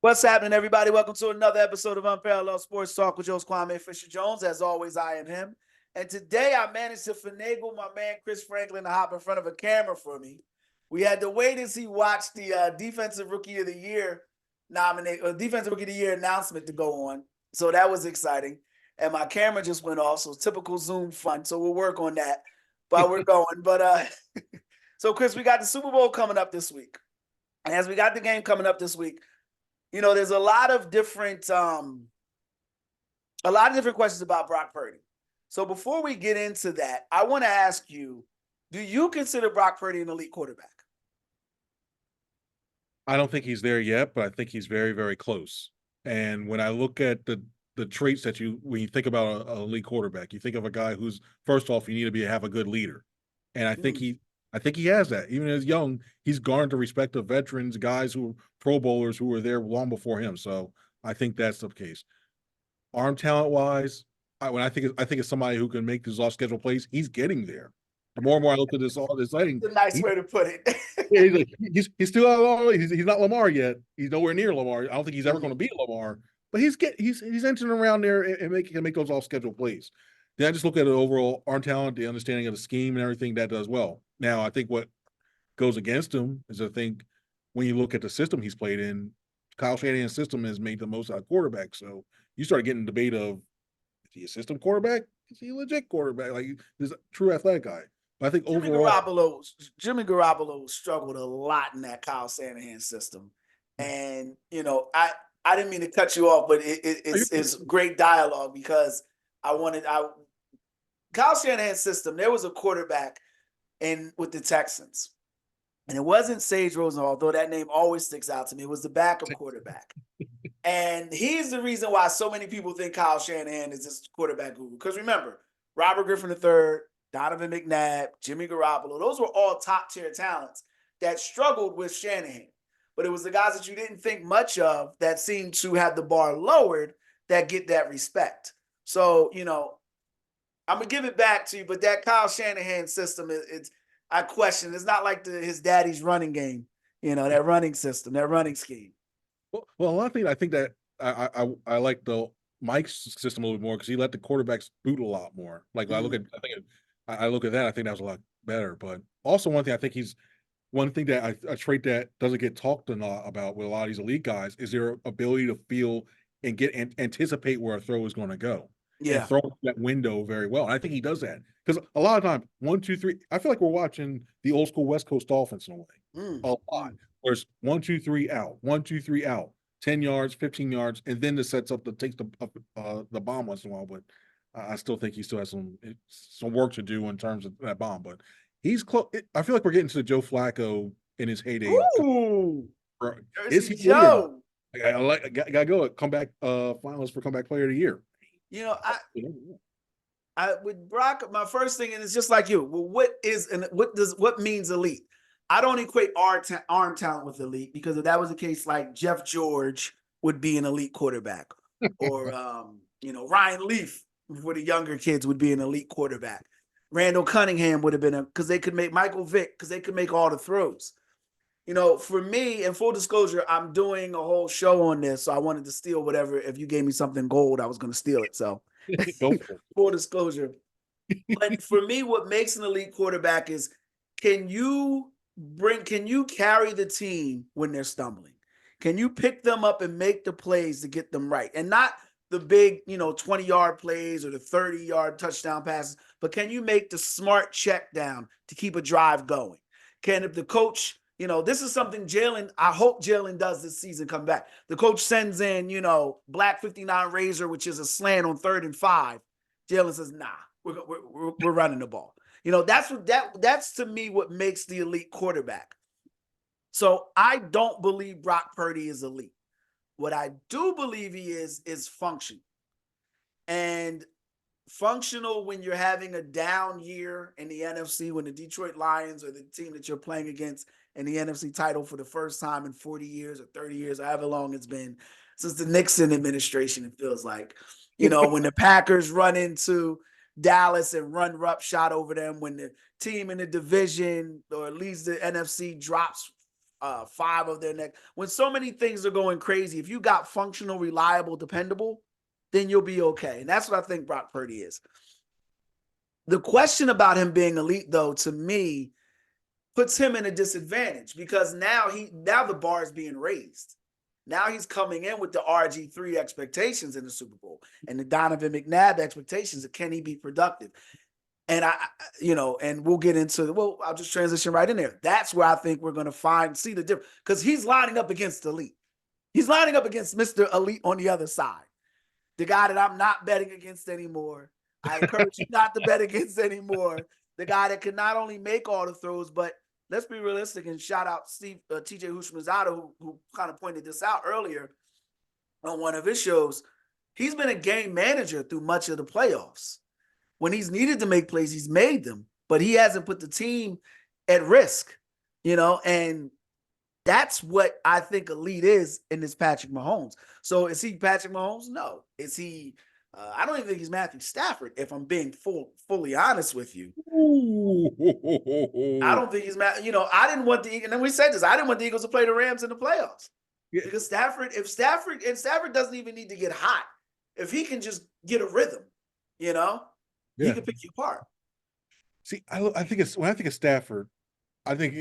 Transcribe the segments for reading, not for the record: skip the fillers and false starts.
What's happening, everybody? Welcome to another episode of Unparalleled Sports Talk with Joe's Kwame Fisher-Jones. As always, I am him. And today I managed to finagle my man Chris Franklin to hop in front of a camera for me. We had to wait as he watched the Defensive Rookie of the Year Defensive Rookie of the Year announcement to go on. So that was exciting. And my camera just went off, so typical Zoom fun. So we'll work on that while we're going. So Chris, we got the Super Bowl coming up this week. And as we got the game coming up this week, there's a lot of different questions about Brock Purdy. So before we get into that, I want to ask you, do you consider Brock Purdy an elite quarterback? I don't think he's there yet, but I think he's very, very close. And when I look at the traits when you think about an elite quarterback, you think of a guy who's, first off, you need to have a good leader. And I think he has that. Even as young, he's garnered the respect of veterans, guys who Pro Bowlers who were there long before him. So I think that's the case. Arm talent wise, I think it's somebody who can make these off schedule plays. He's getting there. The more and more I look at this thing, it's a nice way to put it. he's still he's not Lamar yet. He's nowhere near Lamar. I don't think he's ever going to be Lamar. But he's entering around there and can make those off schedule plays. Then I just look at the overall arm talent, the understanding of the scheme and everything that does well. Now I think what goes against him is I think when you look at the system he's played in, Kyle Shanahan's system has made the most out of quarterbacks. So you start getting debate of, is he a system quarterback? Is he a legit quarterback? Like, he's a true athletic guy. But I think Jimmy Garoppolo struggled a lot in that Kyle Shanahan system. And, I didn't mean to cut you off, but it's great dialogue because Kyle Shanahan's system, there was a quarterback with the Texans. And it wasn't Sage Rosenthal, although that name always sticks out to me. It was the backup quarterback. And he's the reason why so many people think Kyle Shanahan is this quarterback guru. Because remember, Robert Griffin III, Donovan McNabb, Jimmy Garoppolo, those were all top-tier talents that struggled with Shanahan. But it was the guys that you didn't think much of that seemed to have the bar lowered that get that respect. So, I'm going to give it back to you, but that Kyle Shanahan system, I question. It's not like his daddy's running game, that running system, that running scheme. Well, a lot of things I think that I like the Mike's system a little bit more because he let the quarterbacks boot a lot more. Like I look at that, I think that was a lot better. But also one thing that a trait that doesn't get talked a lot about with a lot of these elite guys is their ability to feel and anticipate where a throw is going to go. Yeah. And throw that window very well. And I think he does that. Because a lot of times, 1, 2, 3, I feel like we're watching the old school West Coast Dolphins in a way. A lot. Whereas 1, 2, 3 out, 1, 2, 3 out, 10 yards, 15 yards, and then takes the bomb once in a while. But I still think he still has some work to do in terms of that bomb. But he's close. I feel like we're getting to the Joe Flacco in his heyday. Ooh, is he Joe? I gotta go. Comeback finalist for comeback player of the year. I with Brock, my first thing, and it's just like you. Well, what means elite? I don't equate arm talent with elite because if that was the case, like Jeff George would be an elite quarterback, or Ryan Leaf for the younger kids would be an elite quarterback. Randall Cunningham would have been because they could make Michael Vick because they could make all the throws. For me, in full disclosure, I'm doing a whole show on this, so I wanted to steal whatever. If you gave me something gold, I was going to steal it. So, full disclosure. But for me, what makes an elite quarterback is can you carry the team when they're stumbling? Can you pick them up and make the plays to get them right? And not the big, 20-yard plays or the 30-yard touchdown passes, but can you make the smart check down to keep a drive going? If the coach, this is something I hope Jalen does this season, come back. The coach sends in, black 59 razor, which is a slant on 3rd and 5. Jalen says, nah, we're running the ball. That's to me what makes the elite quarterback. So I don't believe Brock Purdy is elite. What I do believe he is functional. And functional when you're having a down year in the NFC, when the Detroit Lions or the team that you're playing against in the NFC title for the first time in 40 years or 30 years, however long it's been since the Nixon administration, it feels like, when the Packers run into Dallas and run roughshod over them, when the team in the division or at least the NFC drops 5 of their next. When so many things are going crazy, if you got functional, reliable, dependable, then you'll be okay. And that's what I think Brock Purdy is. The question about him being elite, though, to me, puts him in a disadvantage because now the bar is being raised. Now he's coming in with the RG3 expectations in the Super Bowl and the Donovan McNabb expectations of can he be productive? And and we'll get into I'll just transition right in there. That's where I think we're going to see the difference because he's lining up against elite. He's lining up against Mr. Elite on the other side. The guy that I'm not betting against anymore. I encourage you not to bet against anymore. The guy that can not only make all the throws, but let's be realistic and shout out TJ Houshmandzadeh, who kind of pointed this out earlier on one of his shows. He's been a game manager through much of the playoffs. When he's needed to make plays, he's made them, but he hasn't put the team at risk, and that's what I think elite is in this Patrick Mahomes. So is he Patrick Mahomes? No. Is he I don't even think he's Matthew Stafford, if I'm being fully honest with you. I don't think he's I didn't want the Eagles, and then we said this, I didn't want the Eagles to play the Rams in the playoffs. Yeah. Because Stafford doesn't even need to get hot. If he can just get a rhythm, he can pick you apart. See, I think when I think of Stafford, I think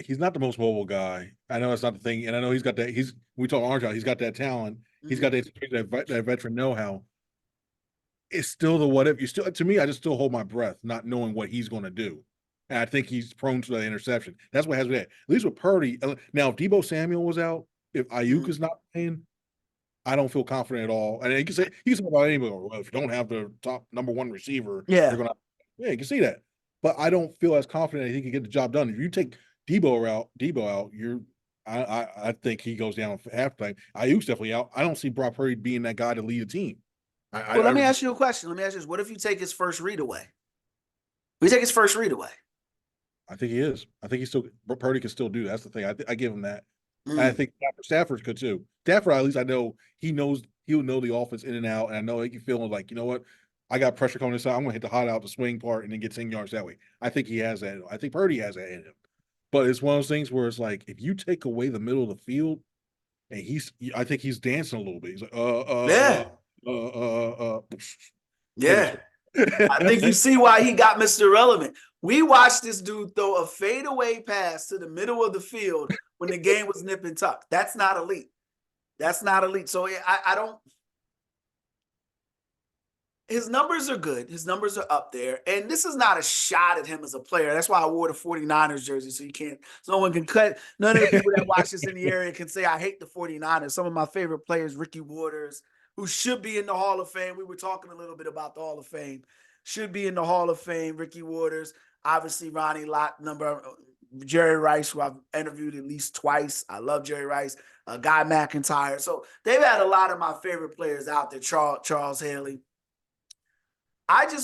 he's not the most mobile guy. I know it's not the thing, and I know he's got that. We talk Orange Out. He's got that talent. Mm-hmm. He's got that veteran know-how. It's still the what if. To me, I just still hold my breath, not knowing what he's going to do. And I think he's prone to the interception. That's what has me. At least with Purdy. Now, if Deebo Samuel was out, if Ayuk is not playing, I don't feel confident at all. And you can say about anybody. Well, if you don't have the top number 1 receiver, you're gonna. Yeah, you can see that. But I don't feel as confident that he can get the job done. If you take Deebo out, I think he goes down for halftime. Ayuk's definitely out. I don't see Brock Purdy being that guy to lead a team. Let me ask you a question. Let me ask you this. What if you take his first read away? We take his first read away. I think he is. I think Purdy can still do that. That's the thing. I give him that. And I think Stafford could too. Stafford, at least I know he'll know the offense in and out. And I know he can feel like, you know what? I got pressure coming inside. I'm going to hit the hot out, the swing part, and then get 10 yards that way. I think he has that. I think Purdy has that in him. But it's one of those things where it's like, if you take away the middle of the field, and I think he's dancing a little bit. He's like, yeah. I think you see why he got Mr. Irrelevant. We watched this dude throw a fadeaway pass to the middle of the field when the game was nip and tuck. That's not elite. So I don't. His numbers are good. His numbers are up there. And this is not a shot at him as a player. That's why I wore the 49ers jersey. So no one can cut. None of the people that watch this in the area can say, I hate the 49ers. Some of my favorite players, Ricky Waters, who should be in the Hall of Fame. We were talking a little bit about the Hall of Fame. Should be in the Hall of Fame. Ricky Waters, obviously Ronnie Lott, Jerry Rice, who I've interviewed at least twice. I love Jerry Rice. Guy McIntyre. So they've had a lot of my favorite players out there. Charles Haley.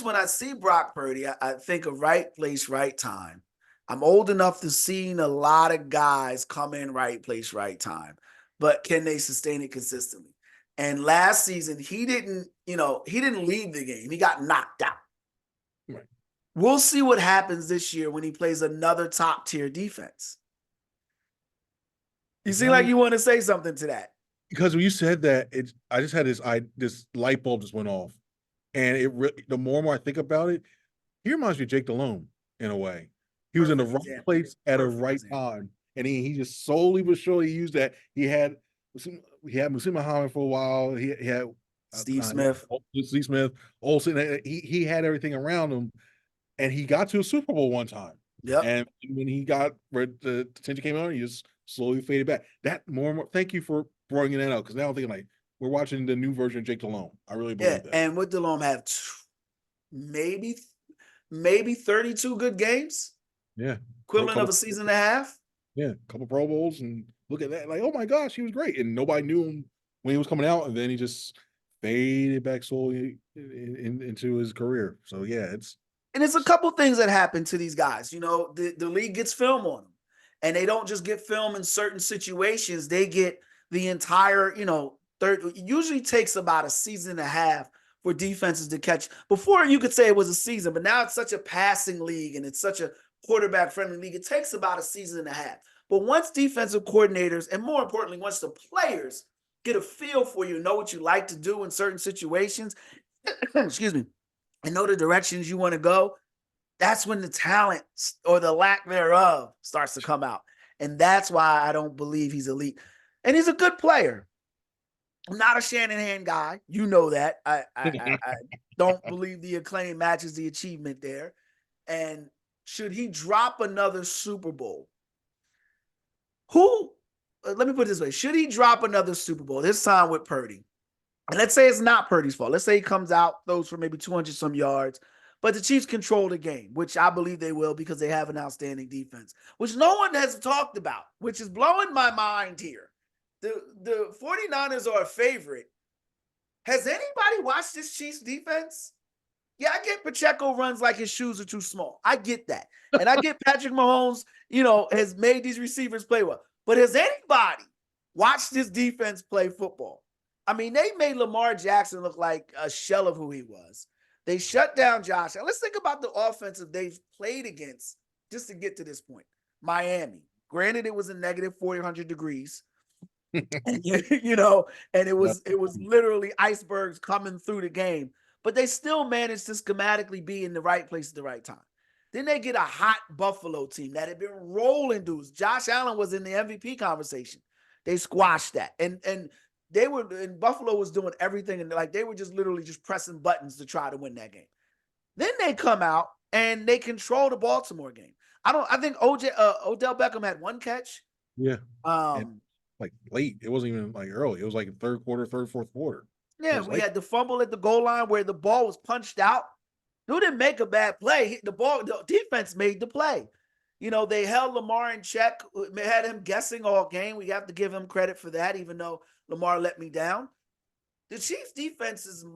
When I see Brock Purdy, I think of right place, right time. I'm old enough to see a lot of guys come in right place, right time. But can they sustain it consistently? And last season, he didn't leave the game. He got knocked out. Right. We'll see what happens this year when he plays another top-tier defense. You seem like you want to say something to that. Because when you said that, I just had this light bulb just went off. And the more and more I think about it, he reminds me of Jake Delhomme in a way. He was in the right place at a right time. And he just slowly but surely used that. He had Musim Muhammad for a while. He had Steve Smith, Olsen. He had everything around him. And he got to a Super Bowl one time. Yep. And when he got where the attention came on, he just slowly faded back. That more and more. Thank you for bringing that out, because now I'm thinking like, we're watching the new version of Jake Delhomme. I really believe that. And would Delhomme have maybe 32 good games? Yeah. Equivalent of a season and a half? Yeah. A couple Pro Bowls, and look at that. Like, oh my gosh, he was great. And nobody knew him when he was coming out, and then he just faded back slowly into his career. So yeah, it's a couple things that happen to these guys. The league gets film on them. And they don't just get film in certain situations. They get the entire, it usually takes about a season and a half for defenses to catch. Before, you could say it was a season, but now it's such a passing league and it's such a quarterback-friendly league. It takes about a season and a half. But once defensive coordinators, and more importantly, once the players get a feel for you, know what you like to do in certain situations, excuse me, and know the directions you want to go, that's when the talent or the lack thereof starts to come out. And that's why I don't believe he's elite. And he's a good player. I'm not a Shanahan guy. You know that. I don't believe the acclaim matches the achievement there. And should he drop another Super Bowl? Let me put it this way. Should he drop another Super Bowl, this time with Purdy? And let's say it's not Purdy's fault. Let's say he comes out, throws for maybe 200 some yards, but the Chiefs control the game, which I believe they will because they have an outstanding defense, which no one has talked about, which is blowing my mind here. The 49ers are a favorite. Has anybody watched this Chiefs defense? Yeah, I get Pacheco runs like his shoes are too small. I get that. And I get Patrick Mahomes, has made these receivers play well. But has anybody watched this defense play football? I mean, they made Lamar Jackson look like a shell of who he was. They shut down Josh. And let's think about the offensive they've played against just to get to this point. Miami. Granted, it was a negative 400 degrees. And, and it was literally icebergs coming through the game. But they still managed to schematically be in the right place at the right time. Then they get a hot Buffalo team that had been rolling dudes. Josh Allen was in the MVP conversation. They squashed that. And Buffalo was doing everything. And they were just literally just pressing buttons to try to win that game. Then they come out and they control the Baltimore game. I think Odell Beckham had one catch. Yeah. Late. It wasn't even early. It was third, fourth quarter. Yeah, we had the fumble at the goal line where the ball was punched out. Dude didn't make a bad play. The defense made the play. They held Lamar in check, had him guessing all game. We have to give him credit for that, even though Lamar let me down. The Chiefs' defenses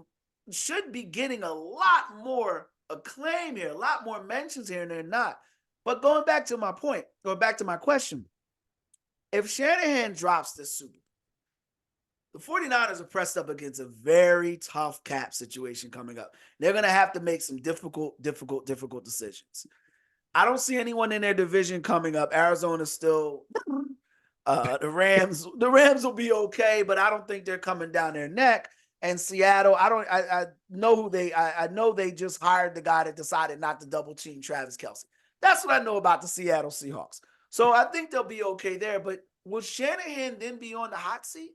should be getting a lot more acclaim here, a lot more mentions here, and they're not. But going back to my point, or back to my question, if Shanahan drops this Super Bowl, the 49ers are pressed up against a very tough cap situation coming up. They're going to have to make some difficult decisions. I don't see anyone in their division coming up. Arizona's still the Rams will be okay, but I don't think they're coming down their neck. And Seattle, I know they just hired the guy that decided not to double team Travis Kelce. That's what I know about the Seattle Seahawks. So I think they'll be okay there, but will Shanahan then be on the hot seat?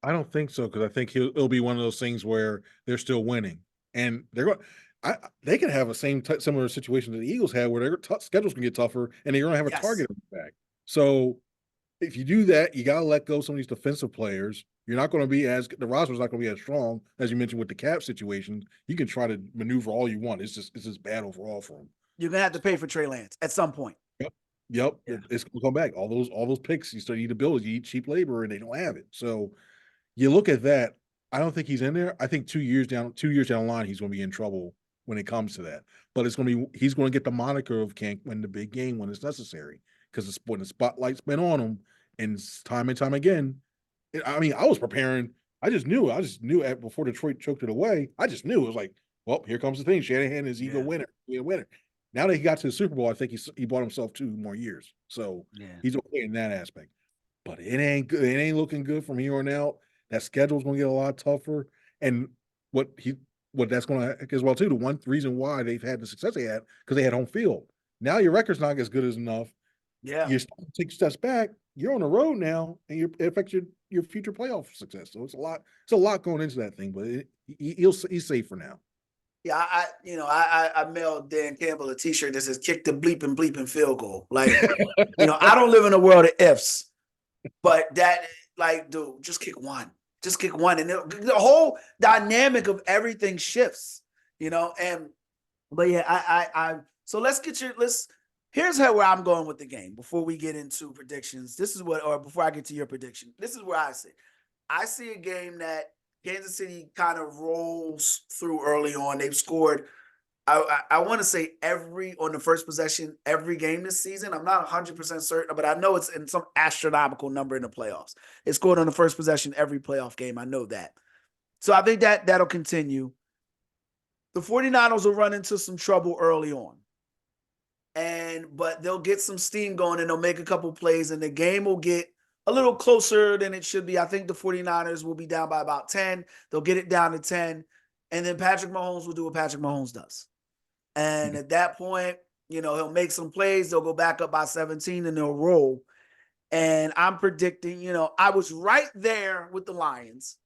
I don't think so, because I think it'll be one of those things where they're still winning, and they're going. They can have a similar situation that the Eagles had, where their schedules can get tougher, and they're going to have a target on the back. So if you do that, you got to let go of some of these defensive players. You're not going to be the roster's not going to be as strong as you mentioned with the cap situation. You can try to maneuver all you want. It's just bad overall for them. You're going to have to pay for Trey Lance at some point. Yep. Yeah. It's going to come back. All those picks you need to build. You eat cheap labor, and they don't have it. So you look at that. I don't think he's in there. I think 2 years down the line, he's going to be in trouble when it comes to that. But he's going to get the moniker of can't win the big game when it's necessary, because when the spotlight's been on him, and time again. I mean, I was preparing. I just knew before Detroit choked it away. I just knew it was like, well, here comes the thing. Shanahan is either winner. Now that he got to the Super Bowl, I think he bought himself 2 more years. So he's okay in that aspect. But it ain't good. It ain't looking good from here on out. That schedule's going to get a lot tougher. And what that's going to as well too. The one reason why they've had the success they had, because they had home field. Now your record's not as good as enough. Yeah, you're starting to take steps back. You're on the road now, and it affects your future playoff success. So it's a lot going into that thing. But he's safe for now. Yeah, I mailed Dan Campbell a T-shirt that says "Kick the bleeping field goal." Like, I don't live in a world of ifs, but that, dude, just kick one, and the whole dynamic of everything shifts. But yeah, so here's where I'm going with the game before we get into predictions. Before I get to your prediction, this is where I sit. I see a game that Kansas City kind of rolls through early on. They've scored, I want to say on the first possession, every game this season. I'm not 100% certain, but I know it's in some astronomical number in the playoffs. They scored on the first possession every playoff game. I know that. So I think that'll continue. The 49ers will run into some trouble early on. But they'll get some steam going and they'll make a couple plays and the game will get a little closer than it should be. I think the 49ers will be down by about 10. They'll get it down to 10. And then Patrick Mahomes will do what Patrick Mahomes does. And at that point, he'll make some plays. They'll go back up by 17 and they'll roll. And I'm predicting, I was right there with the Lions.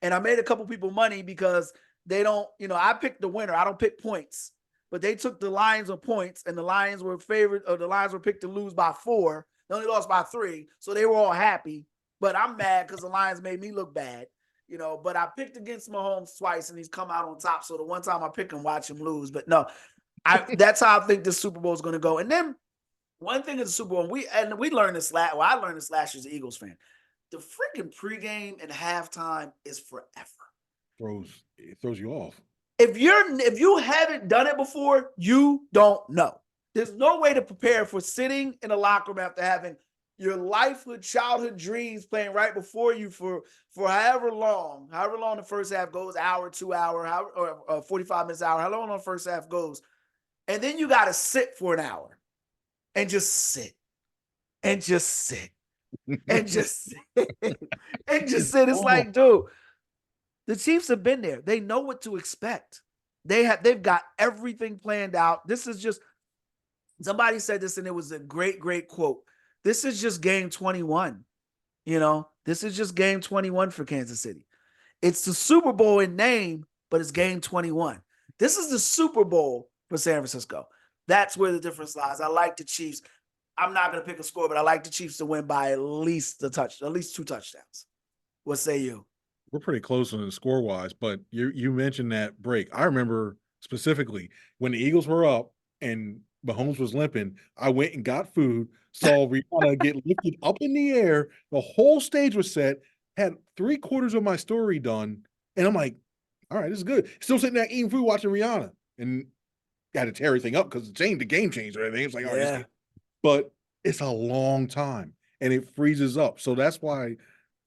And I made a couple people money because they don't, I picked the winner. I don't pick points. But they took the Lions on points, and the Lions were picked to lose by 4. They only lost by 3, so they were all happy. But I'm mad because the Lions made me look bad, But I picked against Mahomes twice, and he's come out on top. So the one time I pick him, watch him lose. But no, that's how I think the Super Bowl is going to go. And then one thing is the Super Bowl, we learned this I learned this last year as an Eagles fan. The freaking pregame and halftime is forever. It throws you off. If you haven't done it before, you don't know. There's no way to prepare for sitting in a locker room after having your childhood dreams playing right before you for however long the first half goes, hour, 2 hour, or 45 minutes, hour, how long the first half goes. And then you got to sit for an hour and just sit and just sit and just sit and just sit. It's like, dude, the Chiefs have been there. They know what to expect. They've got everything planned out. This is just, somebody said this and it was a great, great quote. This is just game 21. This is just game 21 for Kansas City. It's the Super Bowl in name, but it's game 21. This is the Super Bowl for San Francisco. That's where the difference lies. I like the Chiefs. I'm not going to pick a score, but I like the Chiefs to win by at least 2 touchdowns. What say you? We're pretty close on the score wise, but you mentioned that break. I remember specifically when the Eagles were up and Mahomes was limping, I went and got food, saw Rihanna get lifted up in the air. The whole stage was set, had 3/4 of my story done. And I'm like, all right, this is good. Still sitting there eating food, watching Rihanna, and got to tear everything up because the game changed or everything. It's like, all right, but it's a long time and it freezes up. So that's why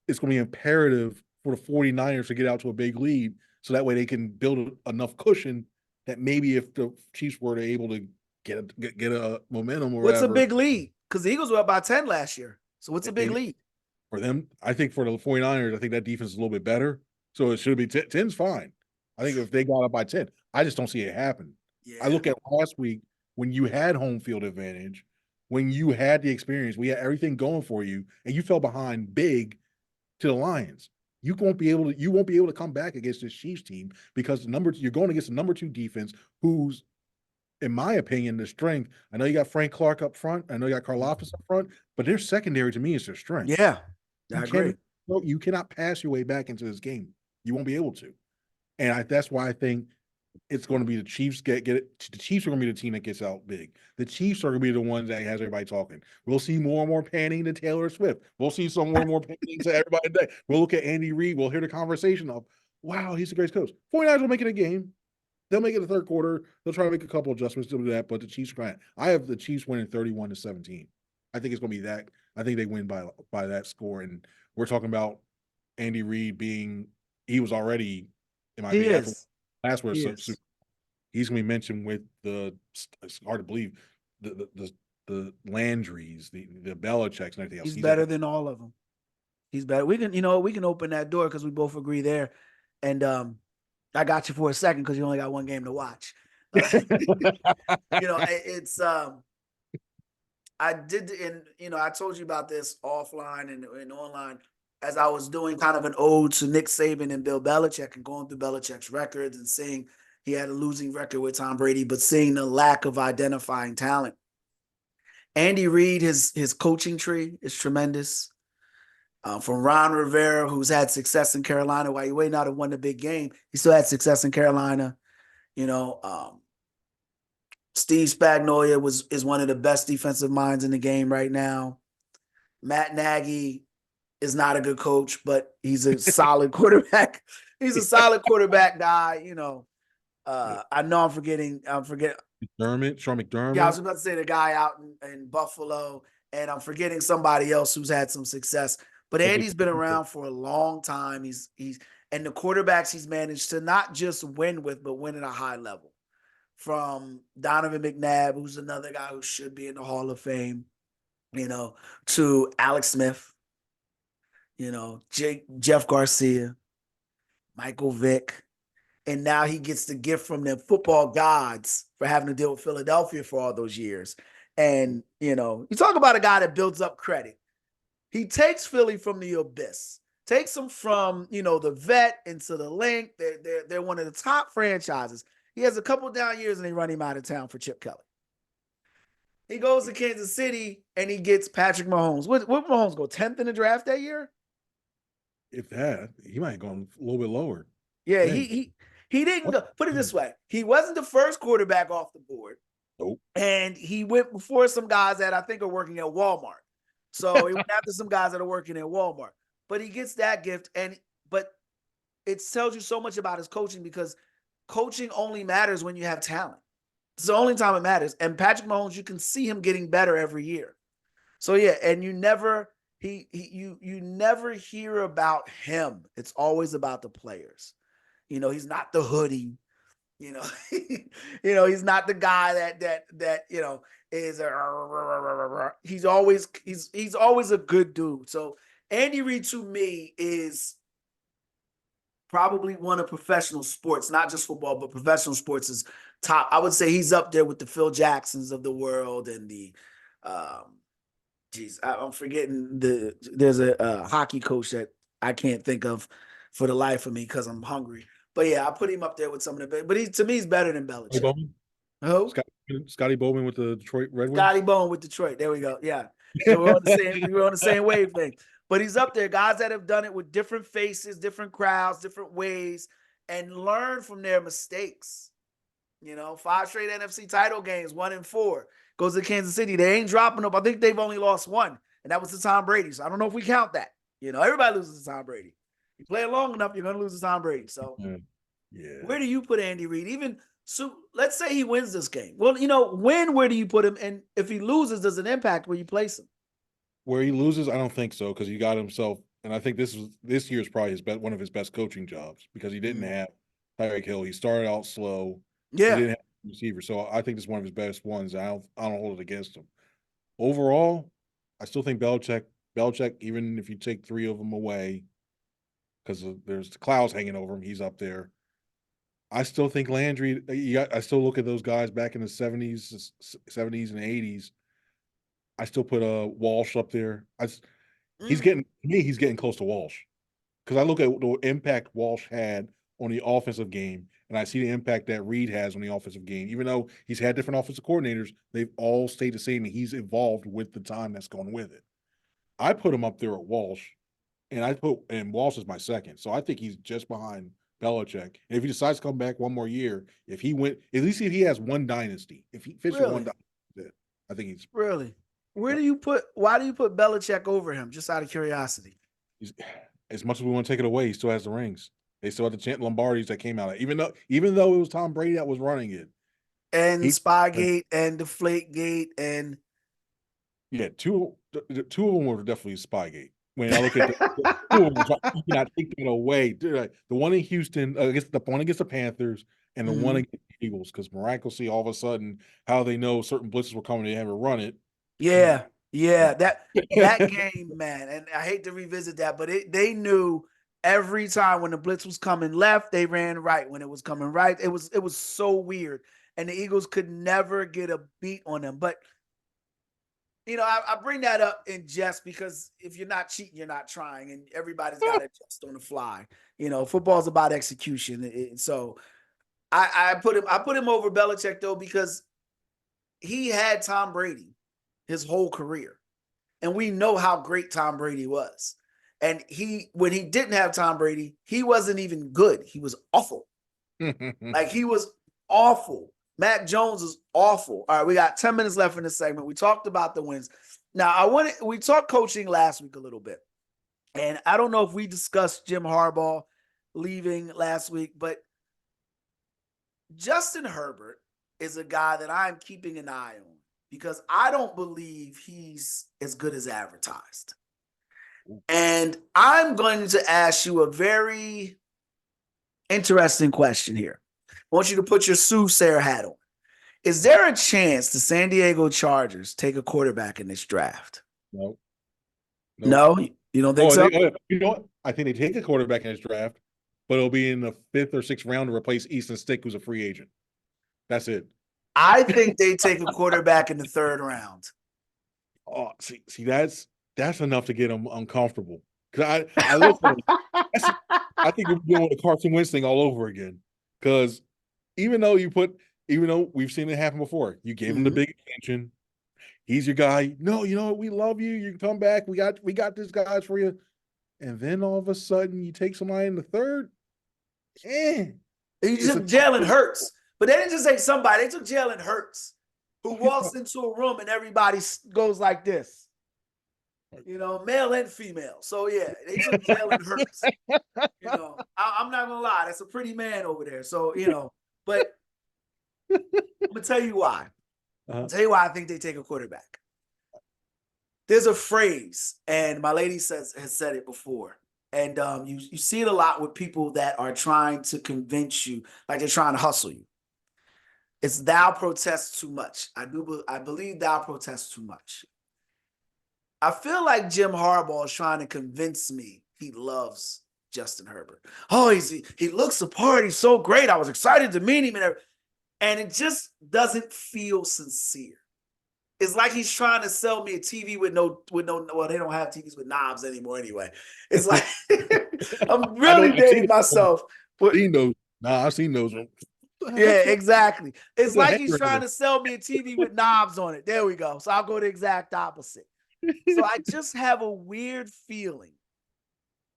it's going to be imperative for the 49ers to get out to a big lead so that way they can build enough cushion that maybe if the Chiefs were able to get a momentum or what's whatever. A big lead? Because the Eagles were up by 10 last year. So what's a big lead? For them, I think for the 49ers, I think that defense is a little bit better. So it should be 10's fine. I think if they got up by 10, I just don't see it happen. Yeah. I look at last week when you had home field advantage, when you had the experience, we had everything going for you, and you fell behind big to the Lions. You won't be able to come back against this Chiefs team because you're going against the number 2 defense, who's, in my opinion, the strength. I know you got Frank Clark up front. I know you got Karlaftis up front, but their secondary to me is their strength. Yeah, I agree. You cannot pass your way back into this game. You won't be able to. And that's why I think it's going to be the Chiefs get it. The Chiefs are going to be the team that gets out big. The Chiefs are going to be the ones that has everybody talking. We'll see more and more panning to Taylor Swift. We'll see some more and more panning to everybody today. We'll look at Andy Reid. We'll hear the conversation of, wow, he's the greatest coach. 49ers will make it a game. They'll make it the third quarter. They'll try to make a couple adjustments to do that, but the Chiefs grind. I have the Chiefs winning 31-17. I think it's going to be that. I think they win by that score. And we're talking about Andy Reid he was already, in my opinion, last word. He's going to be mentioned with it's hard to believe, the Landrys, the Belichicks, and everything else. He's better than all of them. He's better. We can open that door because we both agree there. And I got you for a second because you only got one game to watch. It's I did, and I told you about this offline and online as I was doing kind of an ode to Nick Saban and Bill Belichick and going through Belichick's records and seeing he had a losing record with Tom Brady, but seeing the lack of identifying talent. Andy Reid, his coaching tree is tremendous. From Ron Rivera, who's had success in Carolina, while he may not have won the big game, he still had success in Carolina. Steve Spagnuolo is one of the best defensive minds in the game right now. Matt Nagy is not a good coach, but he's a solid quarterback. He's a solid quarterback guy. I know I'm forgetting. Sean McDermott. Yeah, I was about to say the guy out in Buffalo, and I'm forgetting somebody else who's had some success. But Andy's been around for a long time. And the quarterbacks he's managed to not just win with, but win at a high level. from Donovan McNabb, who's another guy who should be in the Hall of Fame, to Alex Smith, Jeff Garcia, Michael Vick. And now he gets the gift from the football gods for having to deal with Philadelphia for all those years. And, you talk about a guy that builds up credit. He takes Philly from the abyss, takes them from, the vet into the link. They're one of the top franchises. He has a couple down years and they run him out of town for Chip Kelly. He goes to Kansas City and he gets Patrick Mahomes. What Mahomes go 10th in the draft that year? If that, he might have gone a little bit lower. Yeah, he didn't go. Put it this way: he wasn't the first quarterback off the board. Nope. And he went before some guys that I think are working at Walmart. So he went after some guys that are working at Walmart. But he gets that gift, but it tells you so much about his coaching because coaching only matters when you have talent. It's the only time it matters. And Patrick Mahomes, you can see him getting better every year. So yeah, and you never you never hear about him. It's always about the players. He's not the hoodie. He's not the guy that is he's always a good dude. So Andy Reid to me is probably one of professional sports, not just football, but professional sports is top. I would say he's up there with the Phil Jacksons of the world and the I'm forgetting there's a hockey coach that I can't think of for the life of me because I'm hungry. But yeah, I put him up there with some of the. But to me, he's better than Belichick. Who? Scotty Bowman with the Detroit Red Wings. Scotty Bowman with Detroit. There we go. Yeah, so we're on the same wavelength. But he's up there, guys that have done it with different faces, different crowds, different ways, and learn from their mistakes. 5 straight NFC title games, 1-4. Goes to Kansas City. They ain't dropping up. I think they've only lost one, and that was to Tom Brady. So I don't know if we count that. Everybody loses to Tom Brady. You play it long enough, you're going to lose to Tom Brady. So where do you put Andy Reid? So let's say he wins this game. Well, where do you put him? And if he loses, does it impact where you place him? Where he loses, I don't think so because he got himself, and I think this year's probably one of his best coaching jobs because he didn't have Tyreek Hill. He started out slow. Yeah. He didn't have a receiver. So I think it's one of his best ones. I don't hold it against him. Overall, I still think Belichick, even if you take 3 of them away, because there's the clouds hanging over him, he's up there. I still think Landry, I still look at those guys back in the 70s and 80s. I still put Walsh up there. He's getting close to Walsh because I look at the impact Walsh had on the offensive game, and I see the impact that Reid has on the offensive game. Even though he's had different offensive coordinators, they've all stayed the same, and he's evolved with the time that's gone with it. I put him up there at Walsh, and Walsh is my second. So I think he's just behind Belichick. And if he decides to come back one more year, at least if he has one dynasty, if he finishes one dynasty, I think he's really. Why do you put Belichick over him? Just out of curiosity. As much as we want to take it away, he still has the rings. They still have the Lombardis that came out. Even though it was Tom Brady that was running it, and Spygate and Deflategate and two of them were definitely Spygate. When I look at the two of them, you cannot take that away. The one in Houston against the Panthers, and the one against the Eagles, because miraculously, all of a sudden, how they know certain blitzes were coming, they haven't run it. Yeah, that game, man. And I hate to revisit that, but they knew every time when the blitz was coming left, they ran right. When it was coming right, it was so weird. And the Eagles could never get a beat on them. But I bring that up in jest because if you're not cheating, you're not trying, and everybody's got to adjust on the fly. Football's about execution. So I put him over Belichick though because he had Tom Brady his whole career. And we know how great Tom Brady was. And when he didn't have Tom Brady, he wasn't even good. He was awful. He was awful. Mac Jones is awful. All right, we got 10 minutes left in this segment. We talked about the wins. Now, we talked coaching last week a little bit. And I don't know if we discussed Jim Harbaugh leaving last week, but Justin Herbert is a guy that I'm keeping an eye on, because I don't believe he's as good as advertised. And I'm going to ask you a very interesting question here. I want you to put your soothsayer hat on. Is there a chance the San Diego Chargers take a quarterback in this draft? No, no. No, you don't think so? You know what? I think they take a quarterback in this draft, but it'll be in the 5th or 6th round to replace Easton Stick, who's a free agent. That's it. I think they take a quarterback in the 3rd round. Oh, see, that's enough to get them uncomfortable. Because I look at it, I think we're doing the Carson Wentz thing all over again. Because even though we've seen it happen before, you gave him the big extension. He's your guy. No, you know what? We love you. You can come back. We got this guys for you. And then all of a sudden, you take somebody in the 3rd. You took Jalen Hurts, but they didn't just take somebody. They took Jalen Hurts, who walks into a room and everybody goes like this. Male and female. So yeah, they took Jalen Hurts. I'm not gonna lie, that's a pretty man over there. So but I'm gonna tell you why. I'll tell you why I think they take a quarterback. There's a phrase, and my lady has said it before, and you see it a lot with people that are trying to convince you, like they're trying to hustle you. It's thou protest too much. I believe thou protest too much. I feel like Jim Harbaugh is trying to convince me he loves Justin Herbert. Oh, he looks the part. He's so great. I was excited to meet him, and it just doesn't feel sincere. It's like he's trying to sell me a TV with no. Well, they don't have TVs with knobs anymore anyway. It's like I'm really dating myself. I've seen those. I've seen those. Yeah, exactly. It's like he's trying to sell me a TV with knobs on it. There we go. So I'll go the exact opposite. So I just have a weird feeling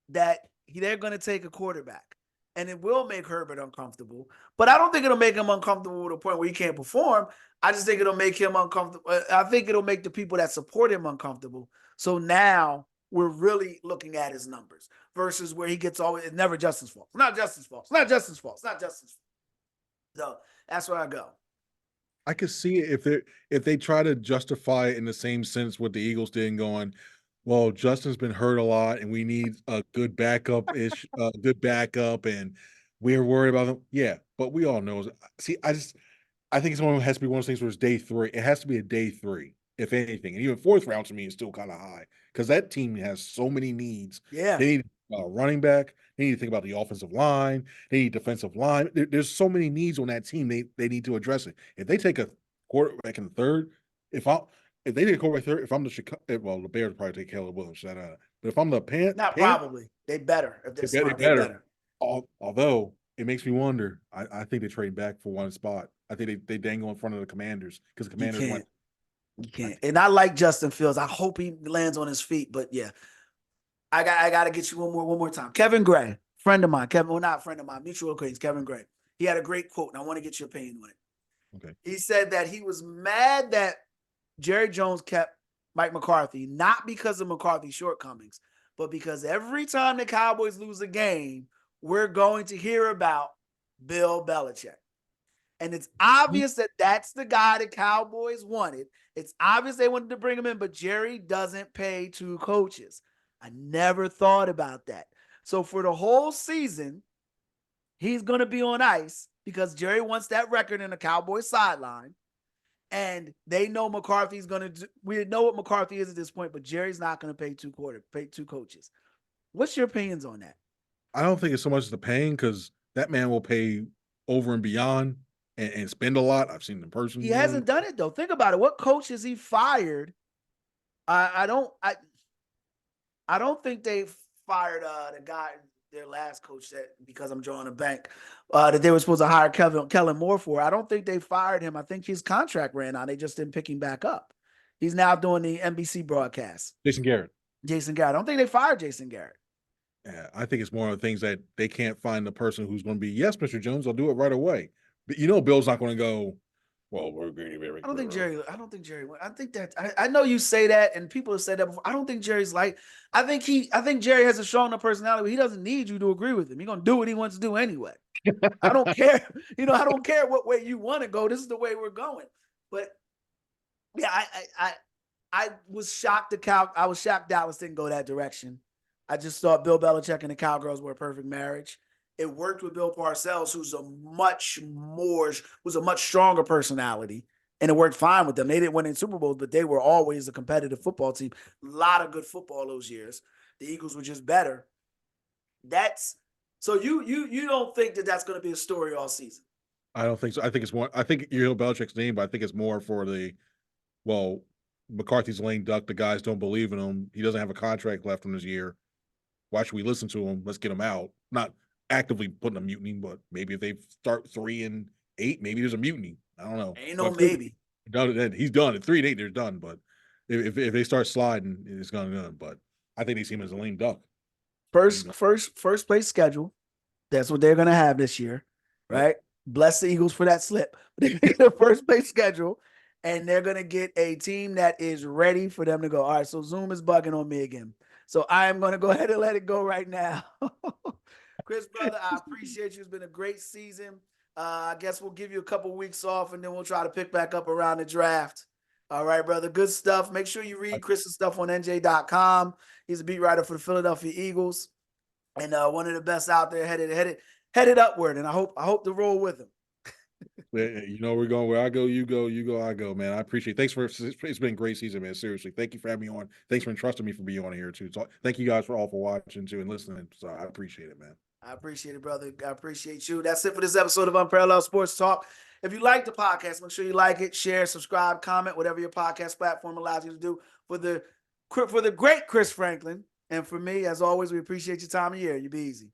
that they're going to take a quarterback, and it will make Herbert uncomfortable. But I don't think it'll make him uncomfortable to the point where he can't perform. I just think it'll make him uncomfortable. I think it'll make the people that support him uncomfortable. So now we're really looking at his numbers versus where he gets always. It's never Justin's fault. It's not Justin's fault. It's not Justin's fault. It's not Justin's fault. So that's where I go. I could see it if they try to justify it in the same sense what the Eagles did, going, well, Justin's been hurt a lot, and we need a good backup, and we're worried about him. Yeah, but we all know. See, I think it has to be one of those things where it's day 3. It has to be a day 3, if anything, and even 4th round to me is still kind of high because that team has so many needs. Yeah, they need a running back. They need to think about the offensive line. They need defensive line. There's so many needs on that team. They need to address it. If they take a quarterback in the 3rd, if they take a quarterback 3rd, if I'm the Chicago, well, the Bears probably take Caleb Williams. But if I'm the probably they better. If they're smart, they better. Although it makes me wonder. I think they trade back for one spot. I think they dangle in front of the Commanders because the Commanders went. You can't. And I like Justin Fields. I hope he lands on his feet. But yeah. I got to get you one more time. Kevin Gray, friend of mine. Not friend of mine, mutual acquaintance, Kevin Gray. He had a great quote, and I want to get your opinion on it. Okay. He said that he was mad that Jerry Jones kept Mike McCarthy, not because of McCarthy's shortcomings, but because every time the Cowboys lose a game, we're going to hear about Bill Belichick. And it's obvious that that's the guy the Cowboys wanted. It's obvious they wanted to bring him in, but Jerry doesn't pay 2 coaches. I never thought about that. So for the whole season, he's going to be on ice because Jerry wants that record in the Cowboys sideline. And they know McCarthy's going to do. We know what McCarthy is at this point, but Jerry's not going to pay 2 coaches. What's your opinions on that? I don't think it's so much the paying because that man will pay over and beyond and spend a lot. I've seen him in person. He hasn't done it, though. Think about it. What coach has he fired? I don't think they fired the guy, their last coach, that because I'm drawing a blank, that they were supposed to hire Kellen Moore for. I don't think they fired him. I think his contract ran out. They just didn't pick him back up. He's now doing the NBC broadcast. Jason Garrett. I don't think they fired Jason Garrett. Yeah, I think it's more of the things that they can't find the person who's going to be, yes, Mr. Jones, I'll do it right away. But Bill's not going to go, well, we're going to be I don't think Jerry. I think that I know you say that, and people have said that before. I don't think Jerry's like. I think Jerry has a strong enough personality. But he doesn't need you to agree with him. He's gonna do what he wants to do anyway. I don't care. I don't care what way you want to go. This is the way we're going. But yeah, I was shocked. I was shocked Dallas didn't go that direction. I just thought Bill Belichick and the Cowgirls were a perfect marriage. It worked with Bill Parcells, who's a much stronger personality, and it worked fine with them. They didn't win in Super Bowls, but they were always a competitive football team. A lot of good football those years. The Eagles were just better. So you don't think that that's going to be a story all season? I don't think so. I think it's more. I think you know Belichick's name, but I think it's more for well, McCarthy's lame duck. The guys don't believe in him. He doesn't have a contract left in his year. Why should we listen to him? Let's get him out. Not actively putting a mutiny, but maybe if they start 3-8, maybe there's a mutiny. I don't know. Ain't no maybe. He's done at 3-8. They're done. But if they start sliding, it's gonna done. But I think they see him as a lame duck. First place schedule. That's what they're gonna have this year, right? Bless the Eagles for that slip. They're gonna get the first place schedule, and they're gonna get a team that is ready for them to go. All right, so Zoom is bugging on me again. So I am gonna go ahead and let it go right now. Chris, brother, I appreciate you. It's been a great season. I guess we'll give you a couple weeks off, and then we'll try to pick back up around the draft. All right, brother. Good stuff. Make sure you read Chris's stuff on NJ.com. He's a beat writer for the Philadelphia Eagles, and one of the best out there, headed upward. And I hope to roll with him. You know, we're going where I go, you go, I go, man. I appreciate it. It's been a great season, man. Seriously. Thank you for having me on. Thanks for entrusting me for being on here too. So thank you guys for watching too and listening. So I appreciate it, man. I appreciate it, brother. I appreciate you. That's it for this episode of Unparalleled Sports Talk. If you like the podcast, make sure you like it, share, subscribe, comment, whatever your podcast platform allows you to do. For the great Chris Franklin, and for me, as always, we appreciate your time of year. You be easy.